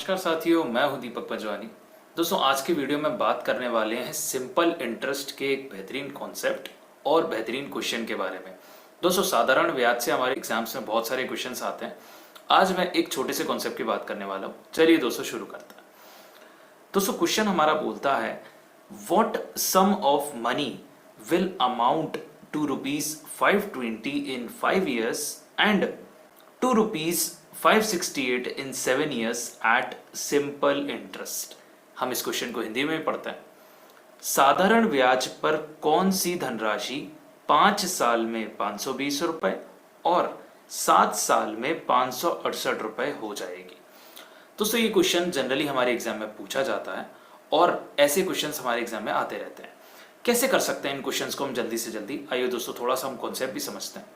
नमस्कार साथियों, मैं हूं दीपक पंजवानी। दोस्तों, आज की वीडियो में बात करने वाले हैं सिंपल इंटरेस्ट के एक बेहतरीन कॉन्सेप्ट और बेहतरीन क्वेश्चन के बारे में। दोस्तों, साधारण ब्याज से हमारे एग्जाम्स में बहुत सारे क्वेश्चंस आते हैं। आज मैं एक छोटे से कॉन्सेप्ट की बात करने वाला हूँ। चलिए दोस्तों, शुरू करते हैं। दोस्तों, क्वेश्चन हमारा बोलता है, what sum of money will amount to ₹520 in 5 years and ₹568 in 7 years at simple interest। हम इस क्वेश्चन को हिंदी में पढ़ते हैं। साधारण ब्याज पर कौन सी धनराशि 5 साल में 520 रुपए और 7 साल में 568 रुपए हो जाएगी। दोस्तों, ये क्वेश्चन जनरली हमारे एग्जाम में पूछा जाता है और ऐसे क्वेश्चंस हमारे एग्जाम में आते रहते हैं। कैसे कर सकते हैं इन क्वेश्चंस को हम जल्दी से जल्दी? आइए दोस्तों, थोड़ा सा हम कॉन्सेप्ट भी समझते हैं।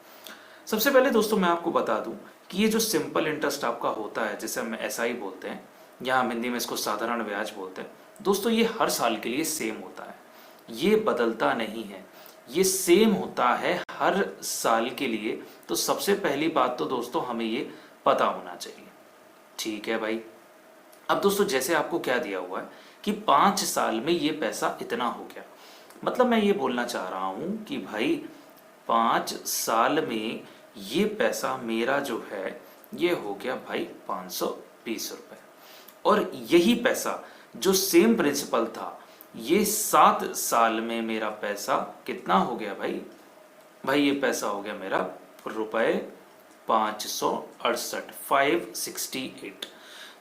सबसे पहले दोस्तों, मैं आपको बता दूं कि ये जो सिंपल इंटरेस्ट आपका होता है, जिसे हम एसआई बोलते हैं या हम हिंदी में इसको साधारण ब्याज बोलते हैं, दोस्तों ये हर साल के लिए सेम होता है। ये बदलता नहीं है, ये सेम होता है हर साल के लिए। तो सबसे पहली बात तो दोस्तों हमें ये पता होना चाहिए। ठीक है भाई। अब दोस्तों, जैसे आपको क्या दिया हुआ है कि 5 साल में ये पैसा इतना हो गया, मतलब मैं ये बोलना चाह रहा हूं कि भाई 5 साल में ये पैसा मेरा जो है ये हो गया भाई 520 रुपए। और यही पैसा जो सेम प्रिंसिपल था, ये 7 साल में मेरा पैसा कितना हो गया भाई ये पैसा हो गया मेरा रुपए 568, 568।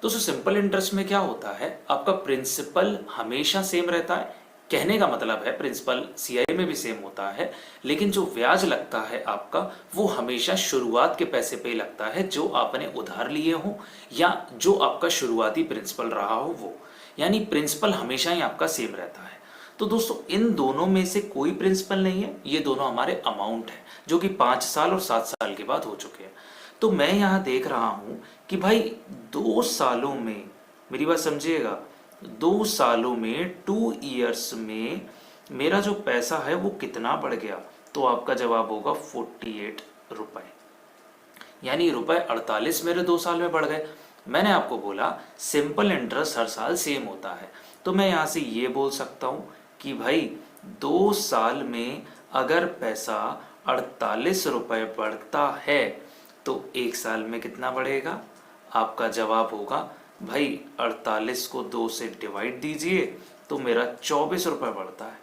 दोस्तों, सिंपल इंटरेस्ट में क्या होता है, आपका प्रिंसिपल हमेशा सेम रहता है। कहने का मतलब है प्रिंसिपल सीआई में भी सेम होता है, लेकिन जो ब्याज लगता है आपका वो हमेशा शुरुआत के पैसे पे ही लगता है, जो आपने उधार लिए हो या जो आपका शुरुआती प्रिंसिपल रहा हो वो। यानी प्रिंसिपल हमेशा ही आपका सेम रहता है। तो दोस्तों, इन दोनों में से कोई प्रिंसिपल नहीं है, ये दोनों हमारे अमाउंट है जो कि 5 साल और 7 साल के बाद हो चुके हैं। तो मैं यहाँ देख रहा हूं कि भाई 2 सालों में, मेरी बात समझिएगा, 2 सालों में 2 years में मेरा जो पैसा है वो कितना बढ़ गया? तो आपका जवाब होगा 48 रुपए। यानी रुपए 48 मेरे 2 साल में बढ़ गए। मैंने आपको बोला सिंपल इंटरेस्ट हर साल सेम होता है, तो मैं यहां से ये बोल सकता हूं कि भाई 2 साल में अगर पैसा 48 रुपए बढ़ता है तो 1 साल में कितना बढ़ेगा? आपका जवाब होगा भाई 48 को 2 से डिवाइड दीजिए तो मेरा 24 रुपए बढ़ता है।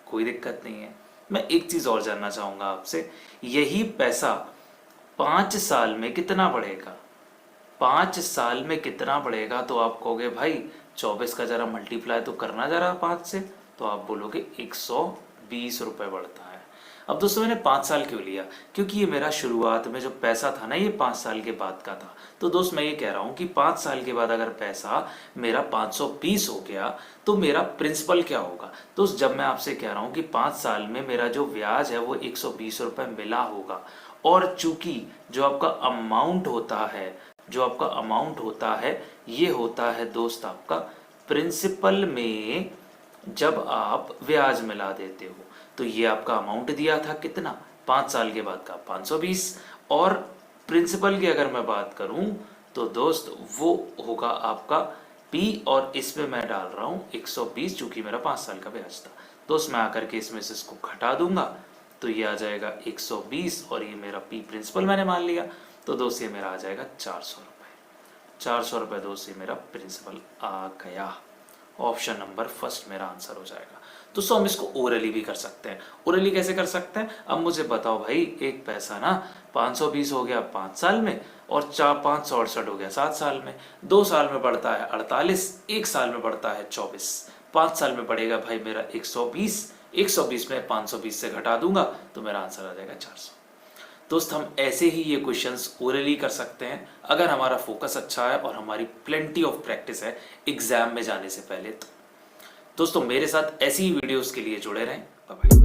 कोई दिक्कत नहीं है। मैं एक चीज और जानना चाहूंगा आपसे, यही पैसा 5 साल में कितना बढ़ेगा? 5 साल में कितना बढ़ेगा? तो आप कहोगे भाई 24 का जरा मल्टीप्लाई तो करना जरा 5 से, तो आप बोलोगे 120 रुपए बढ़ता है। अब दोस्तों, मैंने 5 साल क्यों लिया? क्योंकि ये मेरा शुरुआत में जो पैसा था ना, ये 5 साल के बाद का था। तो दोस्त, मैं ये कह रहा हूं कि 5 साल के बाद अगर पैसा मेरा 520 हो गया तो मेरा प्रिंसिपल क्या होगा? दोस्त, जब मैं आपसे कह रहा हूं कि 5 साल में मेरा जो ब्याज है वो 120 रुपए मिला होगा, और चूंकि जो आपका अमाउंट होता है ये होता है दोस्त आपका प्रिंसिपल में जब आप ब्याज मिला देते हो, तो ये आपका अमाउंट दिया था कितना? 5 साल के बाद का 520। और प्रिंसिपल की अगर मैं बात करूं तो दोस्त वो होगा आपका P, और इसमें मैं डाल रहा हूं 120, चूंकि मेरा 5 साल का ब्याज था। दोस्त, मैं आकर के इसमें से इसको घटा दूंगा तो ये आ जाएगा 120, और ये मेरा P प्रिंसिपल मैंने मान लिया, तो दोस्त ये मेरा आ जाएगा 400 रुपए। 400 रुपए दोस्त ये मेरा प्रिंसिपल आ गया। ऑप्शन नंबर फर्स्ट मेरा आंसर हो जाएगा। दोस्तों, हम इसको ओरली भी कर सकते हैं। ओरली कैसे कर सकते हैं? अब मुझे बताओ भाई, एक पैसा ना 520 हो गया 5 साल में और 568 हो गया 7 साल में। 2 साल में बढ़ता है 48, 1 साल में बढ़ता है 24, 5 साल में बढ़ेगा भाई मेरा 120। 120 में 520 से घटा दूंगा तो मेरा आंसर आ जाएगा 400। दोस्त, हम ऐसे ही ये क्वेश्चंस ओरली कर सकते हैं अगर हमारा फोकस अच्छा है और हमारी प्लेंटी ऑफ प्रैक्टिस है एग्जाम में जाने से पहले। तो दोस्तों, मेरे साथ ऐसी ही वीडियोस के लिए जुड़े रहें। Bye bye.